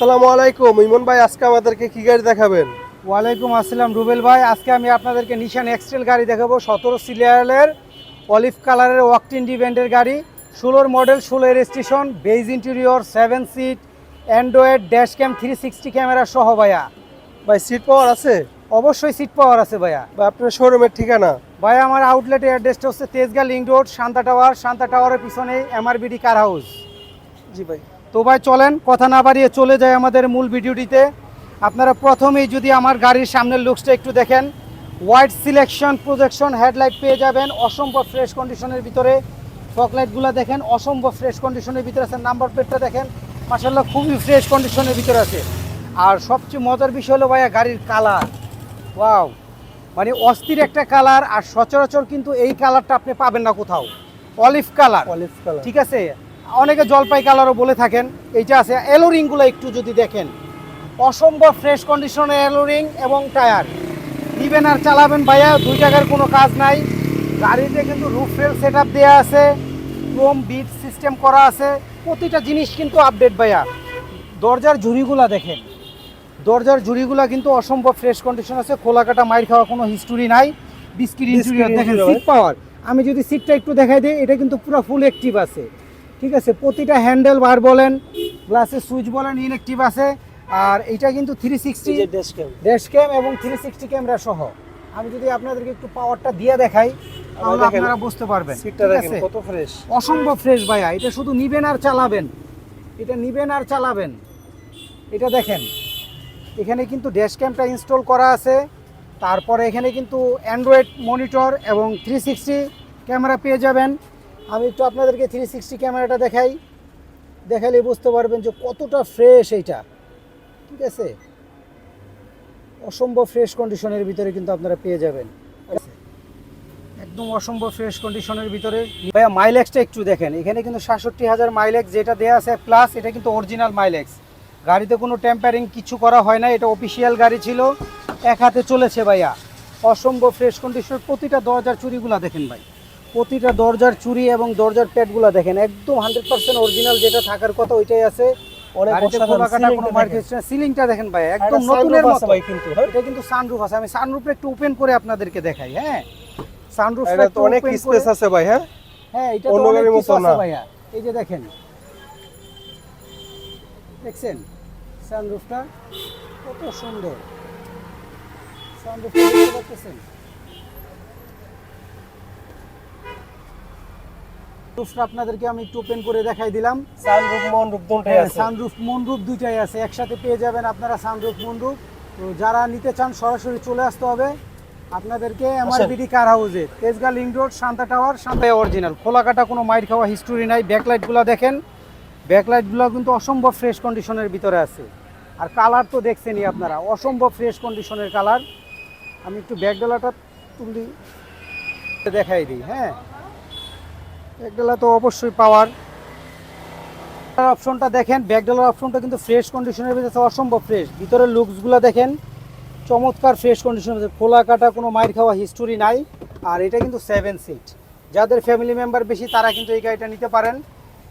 আসসালামু আলাইকুম ইমন ভাই, আজকে আমাদেরকে কি গাড়ি দেখাবেন? ওয়ালাইকুম আসসালাম রুবেল ভাই। আজকে আমি আপনাদেরকে নিশান এক্সটেল গাড়ি দেখাবো। 17 সিরিয়ালের অলিভ কালারের ওয়াকড-ইন ডিভেন্টের গাড়ি, 16 model, 16 registration, beige interior, 7 seat, Android, dash cam, 360 camera সহ ভাইয়া। ভাই সিট পাওয়ার আছে? অবশ্যই সিট পাওয়ার আছে ভাইয়া। বা আপনার শোরুমের ঠিকানা? ভাই আমার আউটলেটের অ্যাড্রেসটা হচ্ছে Tejgaon link road, Shanta tower. Shanta টাওয়ারের পিছনে এমআরবিডি কার হাউস। জি ভাই। তো ভাই চলেন কথা না বাড়িয়ে চলে যায় আমাদের মূল ভিডিওটিতে। আপনারা প্রথমেই যদি আমার গাড়ির সামনের লুকসটা একটু দেখেন, ওয়াইড সিলেকশন, প্রজেকশন হেডলাইট পেয়ে যাবেন অসম্ভব ফ্রেশ কন্ডিশনের ভিতরে। ফগলাইটগুলো দেখেন অসম্ভব ফ্রেশ কন্ডিশনের ভিতরে আছে। নাম্বার প্লেটটা দেখেন মাশাআল্লাহ খুবই ফ্রেশ কন্ডিশনের ভিতরে আছে। আর সবচেয়ে মজার বিষয় হলো ভাইয়া গাড়ির কালার, ওয়াও, মানে অস্থির একটা কালার। আর সচরাচর কিন্তু এই কালারটা আপনি পাবেন না কোথাও, অলিভ কালার। অলিভ কালার, ঠিক আছে, অনেকে জলপাই কালারও বলে থাকেন। এইটা আছে। এলোরিংগুলো একটু যদি দেখেন অসম্ভব ফ্রেশ কন্ডিশনে এলোরিং এবং টায়ার। নিবেন আর চালাবেন ভাইয়া, 2 টাকার কোনো কাজ নাই। গাড়িতে কিন্তু রুফ রেল সেট আপ দেওয়া আছে, ক্রোম বিট সিস্টেম করা আছে, প্রতিটা জিনিস কিন্তু আপডেট ভাইয়া। দরজার ঝুড়িগুলা দেখেন, দরজার ঝুড়িগুলা কিন্তু অসম্ভব ফ্রেশ কন্ডিশন আছে। খোলা কাটা মাইর খাওয়া কোনো হিস্টোরি নাই। বিস্কিট ইন্টেরিয়র দেখেন, সিট পাওয়ার। আমি যদি সিটটা একটু দেখাই দিই, এটা কিন্তু পুরো ফুল অ্যাক্টিভ আছে। ঠিক আছে, প্রতিটা হ্যান্ডেল বার বলেন, গ্লাসের সুইচ বলেন, ইনঅ্যাক্টিভ আছে। আর এটা কিন্তু 360 ড্যাশ ক্যাম এবং 360 ক্যামেরা সহ। আমি যদি আপনাদেরকে একটু পাওয়ারটা দিয়ে দেখাই তাহলে আপনারা বুঝতে পারবেন। সিটটা দেখেন কত ফ্রেশ, অসম্ভব ফ্রেশ ভাইয়া। এটা শুধু নিবেন আর চালাবেন, এটা নিবেন আর চালাবেন। এটা দেখেন, এখানে কিন্তু ড্যাশ ক্যামটা ইনস্টল করা আছে। তারপরে এখানে কিন্তু অ্যান্ড্রয়েড মনিটর এবং 360 ক্যামেরা পেয়ে যাবেন। আমি একটু আপনাদেরকে 360 ক্যামেরাটা দেখাইলে বুঝতে পারবেন যে কতটা ফ্রেশ এইটা। ঠিক আছে, অসম্ভব ফ্রেশ কন্ডিশনের ভিতরে কিন্তু আপনারা পেয়ে যাবেন, একদম অসম্ভব ফ্রেশ কন্ডিশনের ভিতরে। ভাইয়া মাইলেজটা একটু দেখেন, এখানে কিন্তু 67,000 মাইলেজ যেটা দেওয়া আছে, প্লাস এটা কিন্তু অরিজিনাল মাইলেজ। গাড়িতে কোনো টেম্পারিং কিছু করা হয় না, এটা অফিসিয়াল গাড়ি ছিল, এক হাতে চলেছে ভাইয়া। অসম্ভব ফ্রেশ কন্ডিশন। প্রতিটা দরজার চুরিগুলো দেখেন ভাই, প্রতিটা দরজার চুরি এবং দরজার প্যাডগুলো দেখেন একদম 100% অরিজিনাল যেটা থাকার কথা ওইটাই আছে। সিলিংটা দেখেন ভাই একদম নতুনের মতো। এটা কিন্তু সানরুফ আছে। আমি সানরুফটা একটু ওপেন করে আপনাদেরকে দেখাই। হ্যাঁ, সানরুফটা তো অনেক স্পেস আছে ভাই। হ্যাঁ হ্যাঁ, এটা তো অনেক কিছু আছে ভাইয়া। এই যে দেখেন, দেখছেন সানরুফটা কত সুন্দর। সানরুফটা দেখতে পাচ্ছেন? সানরুফটা আপনাদেরকে আমি একটু ওপেন করে দেখাই দিলাম। সানরুফ মনরুফ দুটোই আছে। সানরুফ মনরুফ দুইটাই আছে, একসাথে পেয়ে যাবেন আপনারা সানরুফ মনরুফ। তো যারা নিতে চান সরাসরি চলে আসতে হবে আপনাদেরকে এমআরবিডি কার হাউসে, Tejgaon link road, Shanta tower. Shanta original, খোলা কাটা কোনো মাইর খাওয়া হিস্টোরি নাই। ব্যাকলাইটগুলো দেখেন, ব্যাকলাইটগুলো কিন্তু অসম্ভব ফ্রেশ কন্ডিশনের ভিতরে আছে। আর কালার তো দেখছেনই আপনারা, অসম্ভব ফ্রেশ কন্ডিশনের কালার। আমি একটু ব্যাকডালাটা তুলি দেখাই দিই। হ্যাঁ, ব্যাকডালা তো অবশ্যই পাওয়ার। অপশনটা দেখেন, ব্যাকডালার অপশনটা কিন্তু ফ্রেশ কন্ডিশনের ভিতরে অসম্ভব ফ্রেশ। ভিতরের লুকসগুলো দেখেন চমৎকার ফ্রেশ কন্ডিশনের ভিতরে, খোলা কাটা কোনো মাইর খাওয়া হিস্টোরি নাই। আর এটা কিন্তু 7 সিট। যাদের ফ্যামিলি মেম্বার বেশি তারা কিন্তু এই গাড়িটা নিতে পারেন।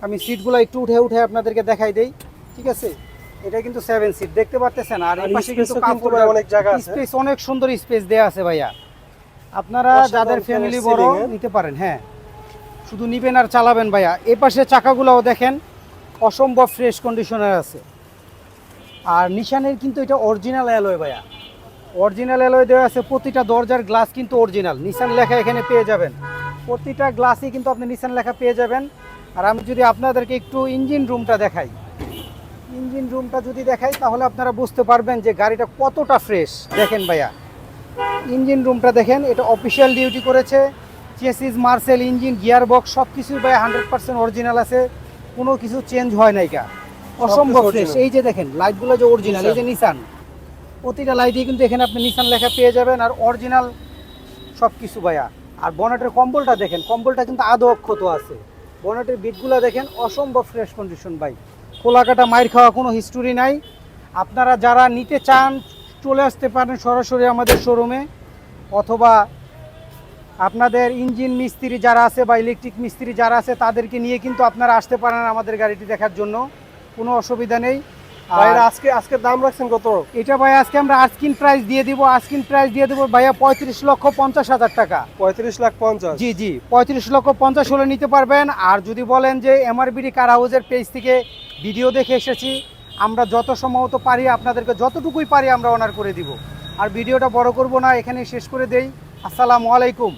আমি সিটগুলো একটু উঠে আপনাদেরকে দেখাই দেই। ঠিক আছে, এটা কিন্তু 7 সিট দেখতে পাচ্ছেন। আর এই পাশে কিন্তু অনেক জায়গা আছে, স্পেস অনেক সুন্দর স্পেস দেয়া আছে ভাইয়া। আপনারা যাদের ফ্যামিলি বড় নিতে পারেন। হ্যাঁ, শুধু নিবেন আর চালাবেন ভাইয়া। এই পাশে চাকাগুলোও দেখেন অসম্ভব ফ্রেশ কন্ডিশনের আছে। আর নিশানের কিন্তু এটা অরিজিনাল অ্যালয় ভাইয়া, অরিজিনাল অ্যালয় দেওয়া আছে। প্রতিটা দরজার গ্লাস কিন্তু অরিজিনাল, নিশান লেখা এখানে পেয়ে যাবেন। প্রতিটা গ্লাসই কিন্তু আপনি নিশান লেখা পেয়ে যাবেন। আর আমি যদি আপনাদেরকে একটু ইঞ্জিন রুমটা দেখাই, ইঞ্জিন রুমটা যদি দেখাই তাহলে আপনারা বুঝতে পারবেন যে গাড়িটা কতটা ফ্রেশ। দেখেন ভাইয়া, ইঞ্জিন রুমটা দেখেন, এটা অফিসিয়াল ডিউটি করেছে। Chassis, Marcel, engine, gear box সব কিছুই ভাইয়া 100% অরিজিনাল আছে, কোনো কিছু চেঞ্জ হয় নাই। অসম্ভব ফ্রেশ। এই যে দেখেন লাইটগুলো যে অরিজিনাল, এই যে নিশান, প্রতিটা লাইটই কিন্তু এখানে আপনি নিশান লেখা পেয়ে যাবেন। আর অরিজিনাল সব কিছু ভাইয়া। আর বনেটের কম্বলটা দেখেন, কম্বলটা কিন্তু আদৌ অক্ষত আছে। বনেটের বিটগুলো দেখেন অসম্ভব ফ্রেশ কন্ডিশন ভাই, খোলা কাটা মাইর খাওয়া কোনো হিস্টোরি নাই। আপনারা যারা নিতে চান চলে আসতে পারেন সরাসরি আমাদের শোরুমে, অথবা আপনাদের ইঞ্জিন মিস্ত্রি যারা আছে বা ইলেকট্রিক মিস্ত্রি যারা আছে তাদেরকে নিয়ে কিন্তু আপনারা আসতে পারেন আমাদের গাড়িটি দেখার জন্য, কোনো অসুবিধা নেই। ভাইরা আজকে দাম রাখছেন কত? এটা ভাই আজকে আমরা আস্কিন প্রাইস দিয়ে দিব, ভাইয়া 35,50,000 টাকা। 35,50,000। জি জি, 35,50,000 হলে নিতে পারবেন। আর যদি বলেন যে এমআরবিডি কার হাউসের পেজ থেকে ভিডিও দেখে এসেছি, আমরা যত সম্ভবত পারি আপনাদেরকে যতটুকুই পারি আমরা অনার করে দিব। আর ভিডিওটা বড় করব না, এখানে শেষ করে দেই। আসসালামু আলাইকুম।